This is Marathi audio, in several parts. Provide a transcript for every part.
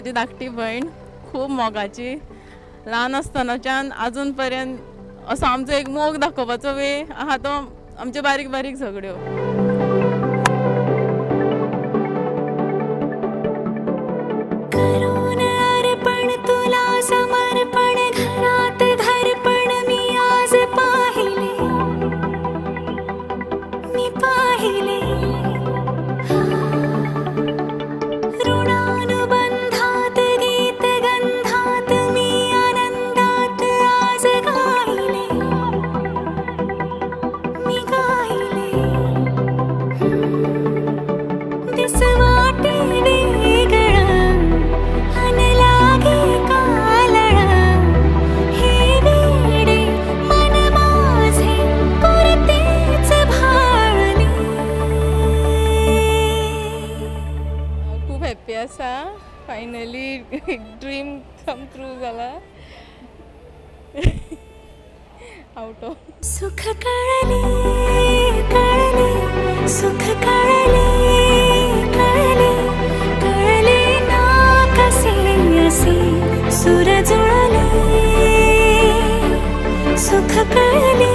माझी धाकटी बहीण खूप मोगाची. ल्हान आसतनाच्यान आजून पर्यंत असो आमचो एक मोग दाखोवपाचो वे आहा तो आमच्यो बारीक बारीक झगड्यो. फायनली एक ड्रीम कम ट्रू जाला. आउट ऑफ सुख कळले कळले सुख कळले कळले कळले ना कसे असे सूर जुळले. सुख कळले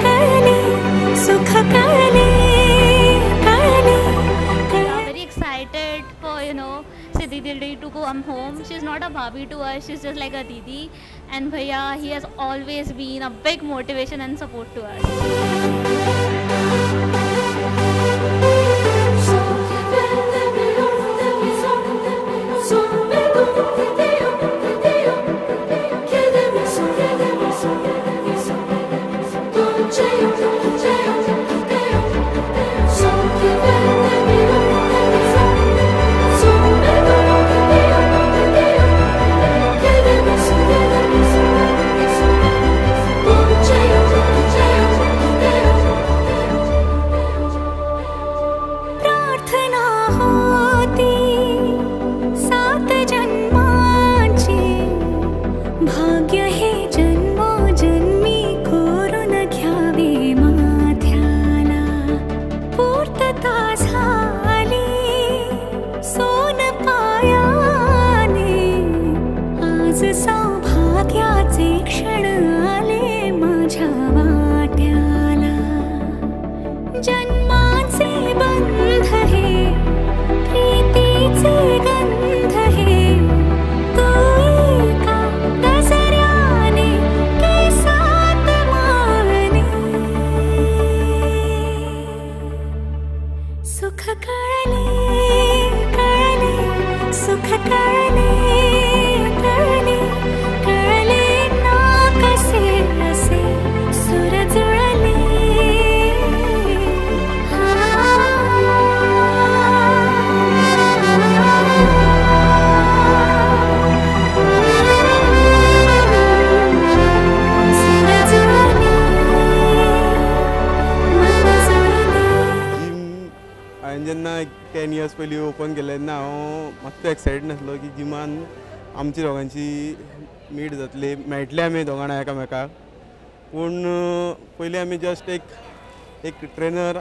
कळले सुख कळले कळले. Very excited for Siddhi Didi to come home. She's not a bhabhi to us, she's just like a didi, and Bhaiya, he has always been a big motivation and support to us. सौभाग्याचे क्षण आले माझ्या वाट्याला. जन्माचे बंध हे प्रीतीचे गंध हे तू एका दसऱ्याने केसात माने. सुख कळले कळले सुख कळले जेन्ना 10 years पयलीं ओपन केलें तेन्ना हांव मात्सो एक्सायटेड नासलो की जिमान आमची दोगांची मीट जातली, मेळटले आमी दोग जाणां एकामेकाक. पूण पयलीं आमी जस्ट एक ट्रेनर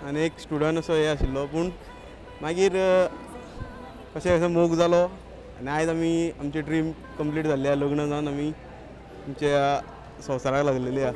आनी एक स्टुडंट असो हे आशिल्लो. पूण मागीर कशें मोग जालो आनी आयज आमी आमची ड्रीम कंप्लीट जाल्ली. लग्न जावन आमी आमच्या संवसाराक लागलेली आहा.